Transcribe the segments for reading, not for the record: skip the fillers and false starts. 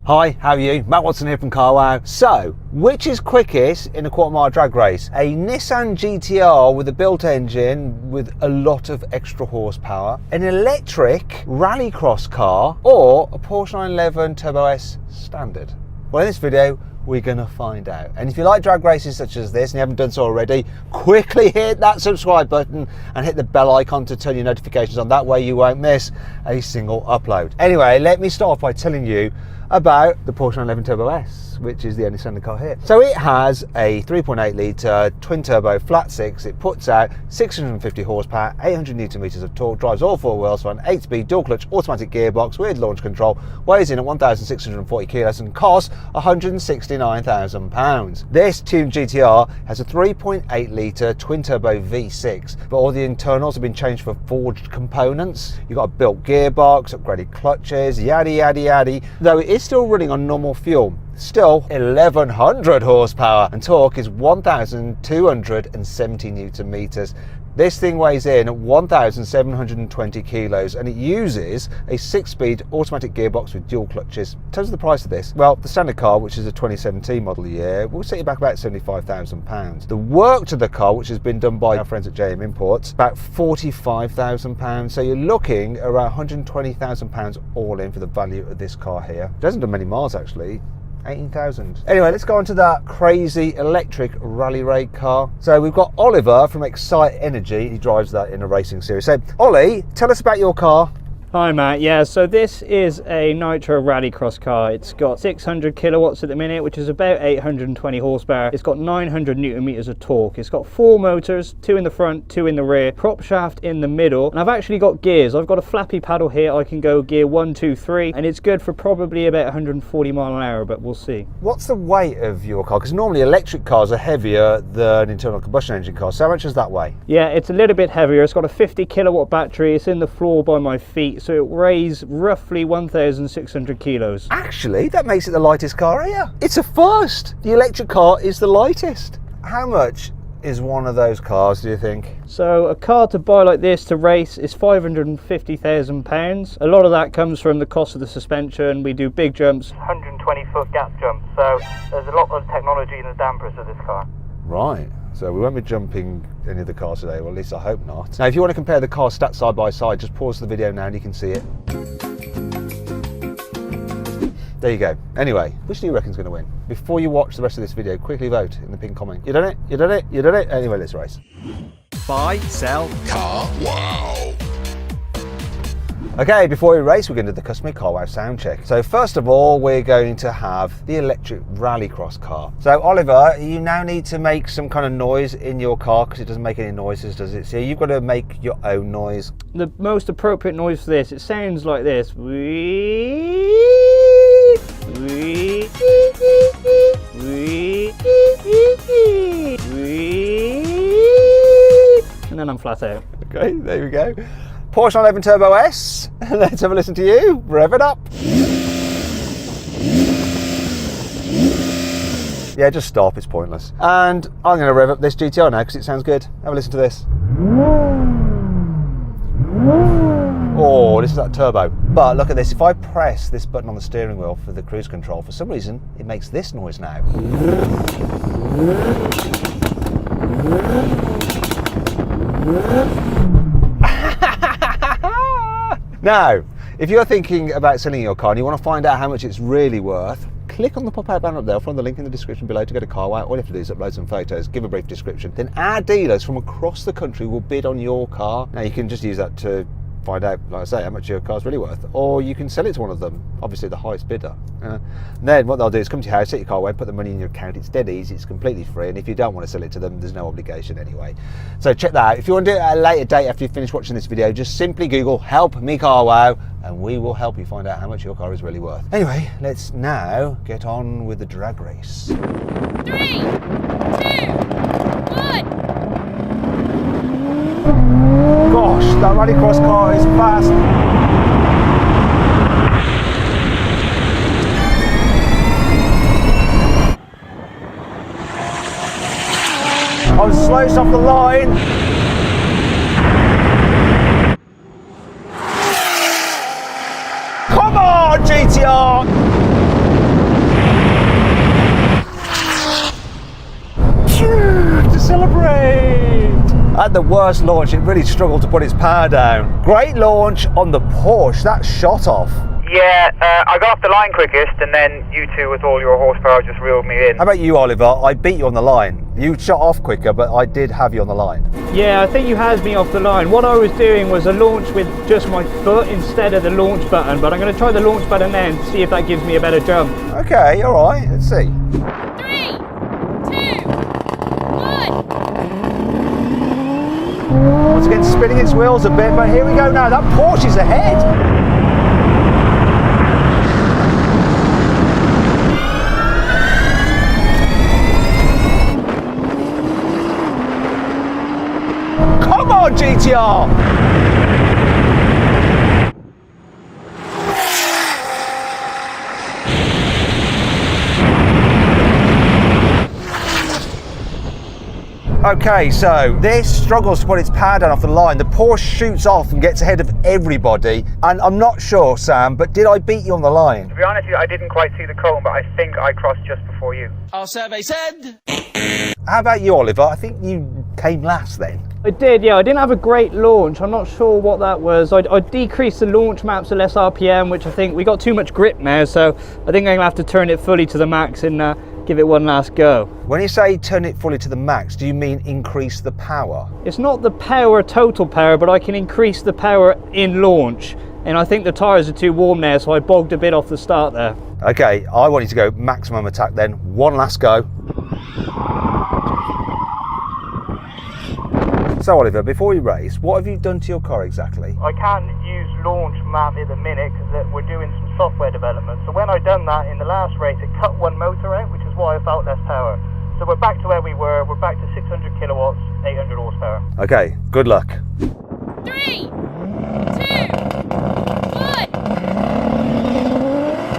Hi, how are you? Matt Watson here from Carwow. So, which is quickest in a quarter-mile drag race? A Nissan GTR with a built engine with a lot of extra horsepower, an electric Rallycross car, or a Porsche 911 Turbo S Standard? Well, in this video, we're going to find out. And if you like drag races such as this and you haven't done so already, quickly hit that subscribe button and hit the bell icon to turn your notifications on. That way you won't miss a single upload. Anyway, let me start off by telling you about the Porsche 911 Turbo S, which is the only standard car here. So it has a 3.8 litre twin turbo flat six. It puts out 650 horsepower, 800 newton meters of torque, drives all four wheels on 8-speed dual clutch automatic gearbox with launch control, weighs in at 1,640 kilos and costs £169,000. This tuned GTR has a 3.8 litre twin turbo V6, but all the internals have been changed for forged components. You've got a built gearbox, upgraded clutches, yaddy yaddy yaddy, though it is still running on normal fuel. Still 1100 horsepower and torque is 1,270 newton meters. This thing weighs in at 1,720 kilos and it uses a 6-speed automatic gearbox with dual clutches. In terms of the price of this, well, the standard car, which is a 2017 model year, will set you back about £75,000. The work to the car, which has been done by our friends at JM Imports, about £45,000. So you're looking around £120,000 all in for the value of this car here. It hasn't done many miles actually. 18,000. Anyway, let's go on to that crazy electric rally raid car. So we've got Oliver from Excite Energy. He drives that in a racing series. So Ollie, tell us about your car. Hi Matt, yeah, so this is a Nitro Rallycross car. It's got 600 kilowatts at the minute, which is about 820 horsepower. It's got 900 newton meters of torque. It's got 4 motors, 2 in the front, 2 in the rear, prop shaft in the middle, and I've actually got gears. I've got a flappy paddle here. I can go gear 1, 2, 3, and it's good for probably about 140 mile an hour, but we'll see. What's the weight of your car? Because normally electric cars are heavier than internal combustion engine cars. So how much does that weigh? Yeah, it's a little bit heavier. It's got a 50 kilowatt battery. It's in the floor by my feet. So it weighs roughly 1,600 kilos. Actually, that makes it the lightest car here. It's a first. The electric car is the lightest. How much is one of those cars, do you think? So a car to buy like this to race is £550,000. A lot of that comes from the cost of the suspension. We do big jumps, 120-foot gap jumps. So there's a lot of technology in the dampers of this car. Right. So we won't be jumping any of the cars today, well at least I hope not. Now if you want to compare the car stats side by side, just pause the video now and you can see it. There you go. Anyway, which do you reckon's going to win? Before you watch the rest of this video, quickly vote in the pinned comment. You done it? You done it? You done it? Anyway, let's race. Buy, sell, car, wow. Okay, before we race, we're going to do the customary Carwow sound check. So first of all, we're going to have the electric Rallycross car. So Oliver, you now need to make some kind of noise in your car because it doesn't make any noises, does it? So you've got to make your own noise. The most appropriate noise for this, it sounds like this. And then I'm flat out. Okay, there we go. Porsche 911 Turbo S. Let's have a listen to you. Rev it up. Yeah, just stop. It's pointless. And I'm going to rev up this GTR now because it sounds good. Have a listen to this. Oh, this is that turbo. But look at this. If I press this button on the steering wheel for the cruise control, for some reason, it makes this noise now. Now, if you're thinking about selling your car and you want to find out how much it's really worth, click on the pop-out banner up there, find the link in the description below to go to Carwow. All you have to do is upload some photos, give a brief description, then our dealers from across the country will bid on your car. Now you can just use that to find out, like I say, how much your car's really worth, or you can sell it to one of them, obviously the highest bidder. Then what they'll do is come to your house, take your car away, put the money in your account. It's dead easy, it's completely free, and if you don't want to sell it to them, there's no obligation anyway. So check that out. If you want to do it at a later date after you finish watching this video, just simply Google "Help Me Carwow" and we will help you find out how much your car is really worth. Anyway, let's now get on with the drag race. 3, 2, 1. Gosh, that Rallycross car is fast. I was slowest off the line. Come on, GTR! At the worst launch, it really struggled to put its power down. Great launch on the Porsche. That shot off. Yeah, I got off the line quickest, and then you two with all your horsepower just reeled me in. How about you, Oliver? I beat you on the line. You shot off quicker, but I did have you on the line. Yeah, I think you had me off the line. What I was doing was a launch with just my foot instead of the launch button, but I'm going to try the launch button then to see if that gives me a better jump. Okay, all right, let's see. 3, 2, 1. Once again, spinning its wheels a bit, but here we go now. That Porsche's ahead. Come on, GTR! Okay, so this struggles to put its power down off the line. The Porsche shoots off and gets ahead of everybody. And I'm not sure, Sam, but did I beat you on the line? To be honest with you, I didn't quite see the cone, but I think I crossed just before you. Our survey said... How about you, Oliver? I think you came last then. I did, yeah. I didn't have a great launch. I'm not sure what that was. I decreased the launch maps to less RPM, which I think we got too much grip now, so I think I'm going to have to turn it fully to the max and give it one last go. When you say turn it fully to the max, do you mean increase the power? It's not the power, total power, but I can increase the power in launch. And I think the tyres are too warm now, so I bogged a bit off the start there. Okay, I want you to go maximum attack then. One last go. So Oliver, before we race, what have you done to your car exactly? I can't use launch map at the minute because we're doing some software development. So when I done that in the last race, it cut one motor out, which is why I felt less power. So we're back to where we were. We're back to 600 kilowatts, 800 horsepower. Okay, good luck. 3, 2, 1.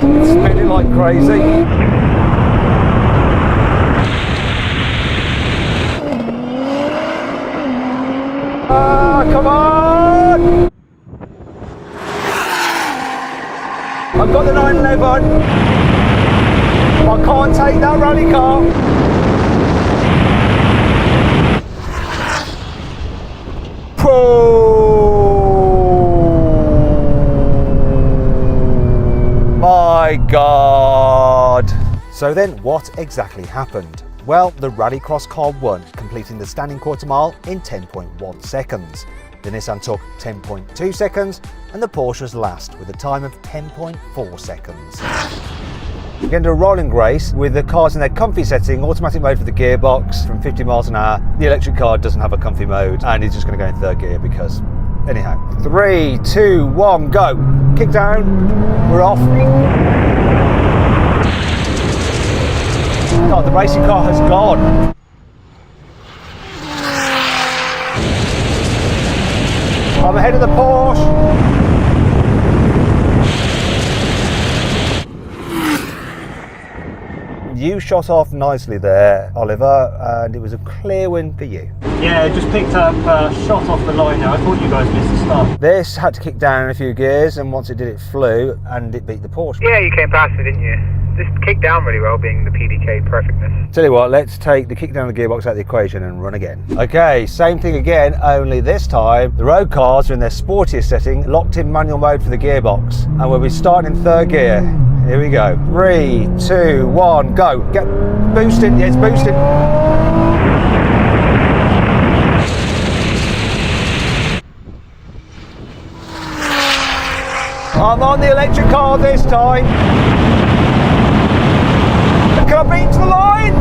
It's spinning like crazy. Come on! I've got the 911. I can't take that rally car. My God. So then what exactly happened? Well, the Rallycross car won, completing the standing quarter mile in 10.1 seconds. The Nissan took 10.2 seconds and the Porsche was last with a time of 10.4 seconds. We're going to do a rolling race with the cars in their comfy setting, automatic mode for the gearbox from 50 miles an hour. The electric car doesn't have a comfy mode and it's just going to go in third gear because, anyhow. 3, 2, 1, go. Kick down, we're off. God, the racing car has gone. I'm ahead of the Porsche. You shot off nicely there, Oliver, and it was a clear win for you. Yeah, it just picked up, shot off the line now. I thought you guys missed the start. This had to kick down in a few gears, and once it did, it flew, and it beat the Porsche. Yeah, you came past me, didn't you? This kicked down really well, being the PDK perfectness. Tell you what, let's take the kick down of the gearbox out of the equation and run again. Okay, same thing again, only this time the road cars are in their sportiest setting, locked in manual mode for the gearbox, and we'll be starting in third gear. Here we go. 3, 2, 1, go. Get boosted. Yeah, it's boosted. I'm on the electric car this time. Can I beat to the line?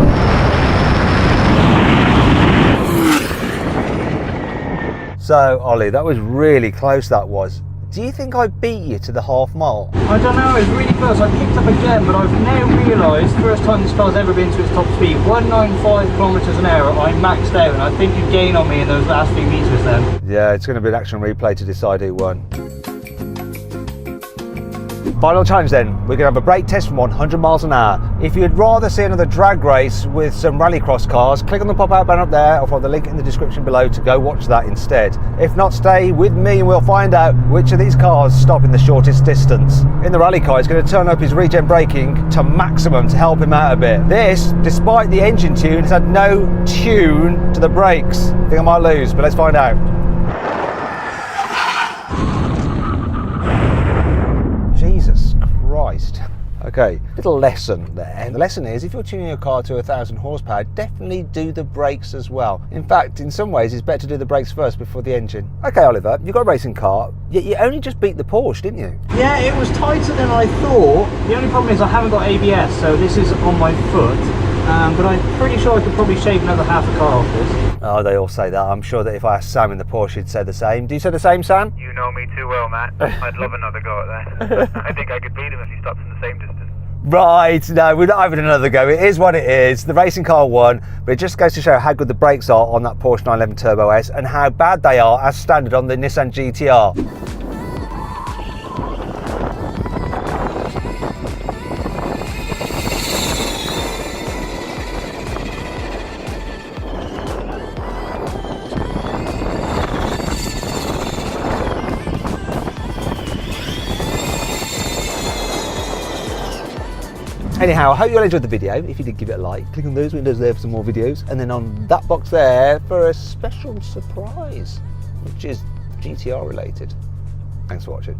So, Ollie, that was really close, that was. Do you think I beat you to the half mile? I don't know, it was really close. I picked up again, but I've now realised, first time this car's ever been to its top speed, 195 kilometres an hour, I maxed out, and I think you gained on me in those last few metres then. Yeah, it's going to be an action replay to decide who won. Final challenge then, we're going to have a brake test from 100 miles an hour. If you'd rather see another drag race with some rallycross cars, click on the pop-out banner up there or follow the link in the description below to go watch that instead. If not, stay with me and we'll find out which of these cars stop in the shortest distance. In the rally car, he's going to turn up his regen braking to maximum to help him out a bit. This, despite the engine tune, has had no tune to the brakes. I think I might lose, but let's find out. Jesus Christ. Okay, little lesson there. The lesson is, if you're tuning your car to 1,000 horsepower, definitely do the brakes as well. In fact, in some ways, it's better to do the brakes first before the engine. Okay, Oliver, you've got a racing car, yet you only just beat the Porsche, didn't you? Yeah, it was tighter than I thought. The only problem is I haven't got ABS, so this is on my foot. But I'm pretty sure I could probably shave another half a car off this. Oh, they all say that. I'm sure that if I asked Sam in the Porsche, he'd say the same. Do you say the same, Sam? You know me too well, Matt. I'd love another go at that. I think I could beat him if he stops in the same distance. Right, no, we're not having another go. It is what it is. The racing car won, but it just goes to show how good the brakes are on that Porsche 911 Turbo S and how bad they are as standard on the Nissan GTR. Anyhow, I hope you all enjoyed the video. If you did, give it a like. Click on those windows there for some more videos. And then on that box there for a special surprise, which is GTR related. Thanks for watching.